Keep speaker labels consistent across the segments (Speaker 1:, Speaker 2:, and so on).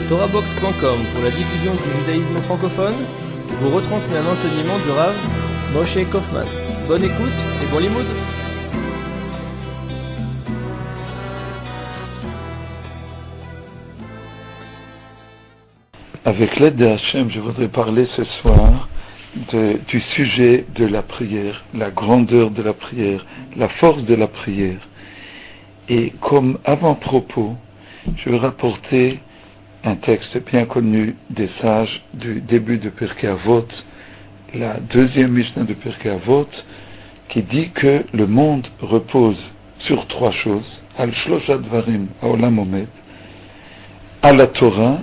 Speaker 1: TorahBox.com pour la diffusion du judaïsme francophone vous retransmet un enseignement du Rav Moshe Kaufman. Bonne écoute et bon limoud.
Speaker 2: Avec l'aide de Hachem, je voudrais parler ce soir du sujet de la prière, la grandeur de la prière, la force de la prière. Et comme avant-propos, je vais rapporter un texte bien connu des sages du début de Pirkei Avot, la deuxième Mishnah de Pirkei Avot, qui dit que le monde repose sur trois choses: al shlosha dvarim haolam omed, à la Torah,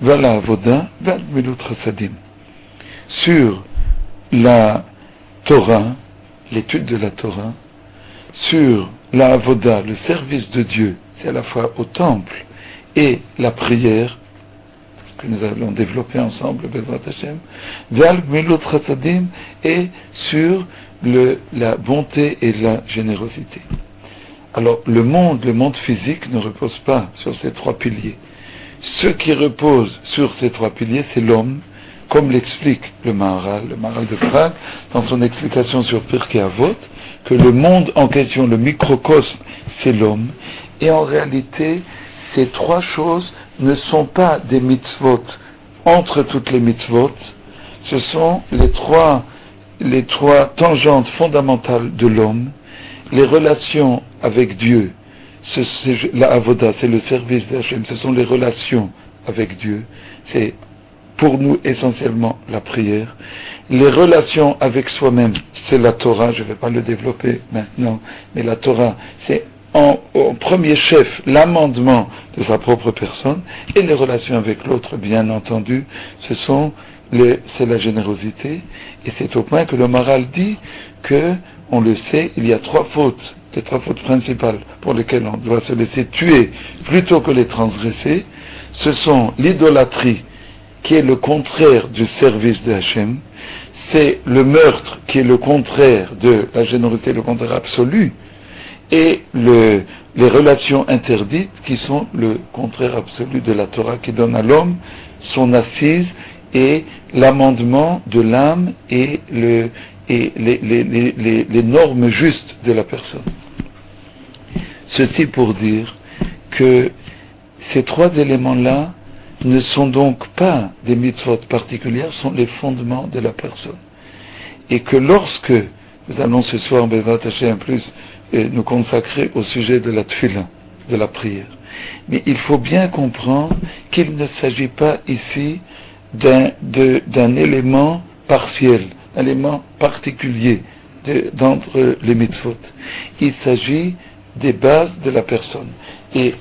Speaker 2: va la avoda, va milut chasadim. Sur la Torah, l'étude de la Torah, sur la avoda, le service de Dieu, c'est à la fois au temple et la prière, que nous allons développer ensemble, Bezrat Hashem, va milut chasadim, et sur la bonté et la générosité. Alors, le monde physique ne repose pas sur ces trois piliers. Ce qui repose sur ces trois piliers, c'est l'homme, comme l'explique le Maharal de Prague, dans son explication sur Pirkei Avot, que le monde en question, le microcosme, c'est l'homme, et en réalité, ces trois choses ne sont pas des mitzvot entre toutes les mitzvot, ce sont les trois tangentes fondamentales de l'homme, les relations avec Dieu. La avoda, c'est le service d'Hachem, ce sont les relations avec Dieu, c'est pour nous essentiellement la prière. Les relations avec soi-même, c'est la Torah, je ne vais pas le développer maintenant, mais la Torah, c'est en premier chef l'amendement de sa propre personne, et les relations avec l'autre, bien entendu, c'est la générosité, et c'est au point que le Maharal dit que, on le sait, il y a les trois fautes principales pour lesquelles on doit se laisser tuer plutôt que les transgresser. Ce sont l'idolâtrie, qui est le contraire du service de Hachem, c'est le meurtre, qui est le contraire de la générosité, le contraire absolu, et les relations interdites, qui sont le contraire absolu de la Torah, qui donne à l'homme son assise et l'amendement de l'âme et les normes justes de la personne. Ceci pour dire que ces trois éléments-là ne sont donc pas des mitzvot particulières, sont les fondements de la personne. Et que lorsque nous allons ce soir, Bezrat Hashem, plus nous consacrer au sujet de la tefila, de la prière, mais il faut bien comprendre qu'il ne s'agit pas ici d'un élément partiel, un élément particulier d'entre les mitzvot. Il s'agit des bases de la personne. Et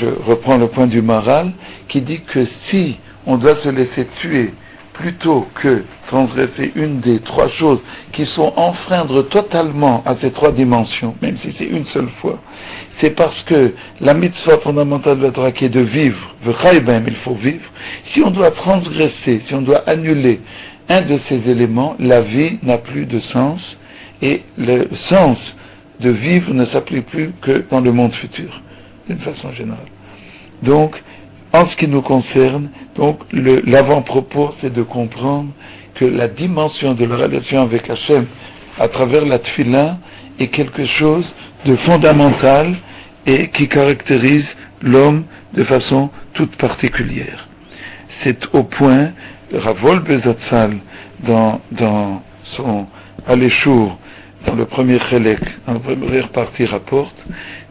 Speaker 2: je reprends le point du Maharal qui dit que si on doit se laisser tuer plutôt que transgresser une des trois choses qui sont enfreindre totalement à ces trois dimensions, même si c'est une seule fois, c'est parce que la mitzvah fondamentale de la Torah qui est de vivre, il faut vivre, si on doit transgresser, si on doit annuler un de ces éléments, la vie n'a plus de sens, et le sens de vivre ne s'applique plus que dans le monde futur, d'une façon générale. Donc, en ce qui nous concerne, donc l'avant-propos, c'est de comprendre que la dimension de la relation avec Hachem à travers la tefila est quelque chose de fondamental et qui caractérise l'homme de façon toute particulière. C'est au point, Rav Wolbe Zatzal, dans son Aléchour, dans le premier chélek, dans la première partie, rapporte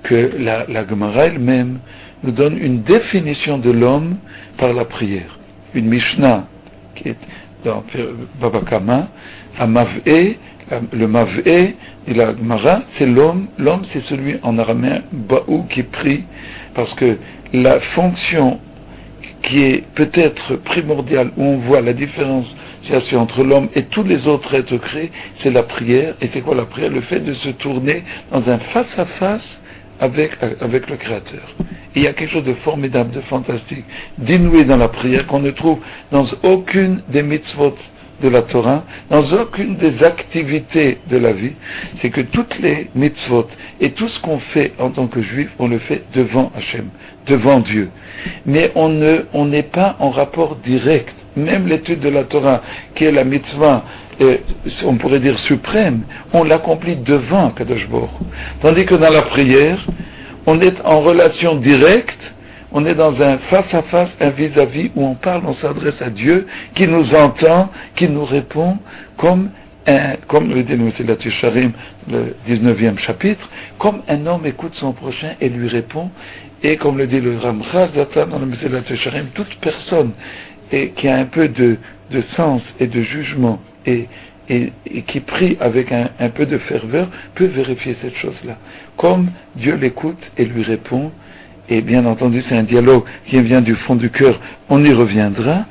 Speaker 2: que la Gemara elle-même nous donne une définition de l'homme par la prière. Une Mishnah qui est dans Baba Kama, à Mav'e, le Mav'e et la Gemara, c'est l'homme. L'homme, c'est celui en araméen Ba'ou qui prie, parce que la fonction qui est peut-être primordiale, où on voit la différenciation entre l'homme et tous les autres êtres créés, c'est la prière. Et c'est quoi la prière? Le fait de se tourner dans un face-à-face avec le Créateur. Et il y a quelque chose de formidable, de fantastique, d'inouï dans la prière qu'on ne trouve dans aucune des mitzvot de la Torah, dans aucune des activités de la vie. C'est que toutes les mitzvot et tout ce qu'on fait en tant que juif, on le fait devant Hachem, devant Dieu. Mais on n'est pas en rapport direct. Même l'étude de la Torah, qui est la mitzvah, on pourrait dire suprême, on l'accomplit devant Kadosh Baruch Hu. Tandis que dans la prière, on est en relation directe, on est dans un face-à-face, un vis-à-vis, où on parle, on s'adresse à Dieu, qui nous entend, qui nous répond, comme le dit le Mesilat Yesharim, le 19e chapitre, comme un homme écoute son prochain et lui répond, et comme le dit le Ramchaz dans le Mesilat Yesharim, toute personne qui a un peu de sens et de jugement et qui prie avec un peu de ferveur peut vérifier cette chose-là. Comme Dieu l'écoute et lui répond, et bien entendu c'est un dialogue qui vient du fond du cœur, on y reviendra,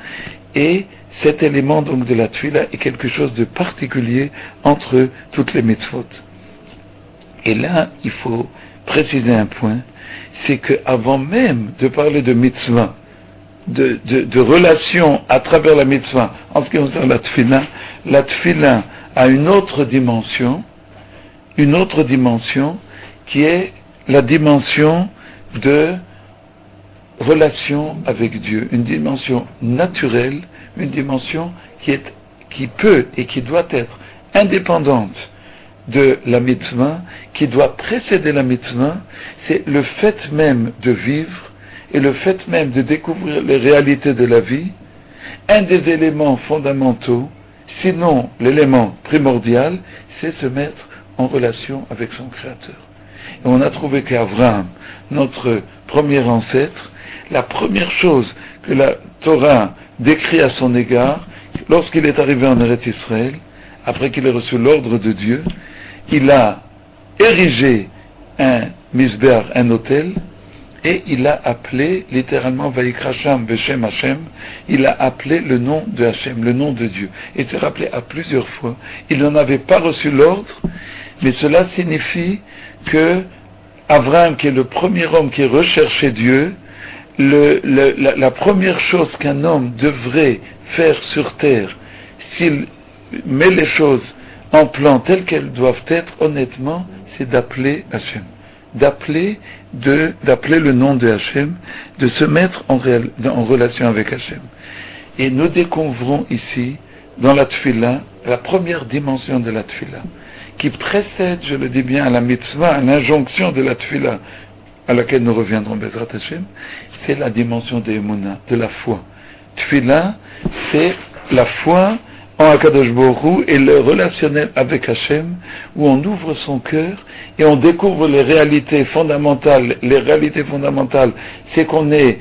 Speaker 2: et cet élément donc de la tefila est quelque chose de particulier entre toutes les mitzvot. Et là, il faut préciser un point, c'est qu'avant même de parler de mitzvah, de relation à travers la mitzvah, en ce qui concerne la tefila a une autre dimension qui est la dimension de relation avec Dieu, une dimension naturelle, une dimension qui peut et qui doit être indépendante de la mitzvah, qui doit précéder la mitzvah, c'est le fait même de vivre et le fait même de découvrir les réalités de la vie, un des éléments fondamentaux, sinon l'élément primordial, c'est se mettre en relation avec son Créateur. Et on a trouvé qu'Abraham, notre premier ancêtre, la première chose que la Torah décrit à son égard, lorsqu'il est arrivé en Eretz Israël, après qu'il ait reçu l'ordre de Dieu, il a érigé un misbéar, un autel, et il a appelé, littéralement, Vayikra Sham Beshem Hashem, il a appelé le nom de Hashem, le nom de Dieu. Et s'est rappelé à plusieurs fois. Il n'en avait pas reçu l'ordre, mais cela signifie que Abraham, qui est le premier homme qui recherchait Dieu, la première chose qu'un homme devrait faire sur terre, s'il met les choses en plan telles qu'elles doivent être, honnêtement, c'est d'appeler Hashem. D'appeler le nom de Hashem, de se mettre en relation avec Hashem. Et nous découvrons ici, dans la tefila, la première dimension de la tefila, qui précède, je le dis bien, à la mitzvah, à l'injonction de la tefila, à laquelle nous reviendrons, Bezrat Hashem, c'est la dimension de Emunah, de la foi. Tefila, c'est la foi en Akadosh Baruch Hu et le relationnel avec Hashem, où on ouvre son cœur et on découvre les réalités fondamentales. Les réalités fondamentales, c'est qu'on est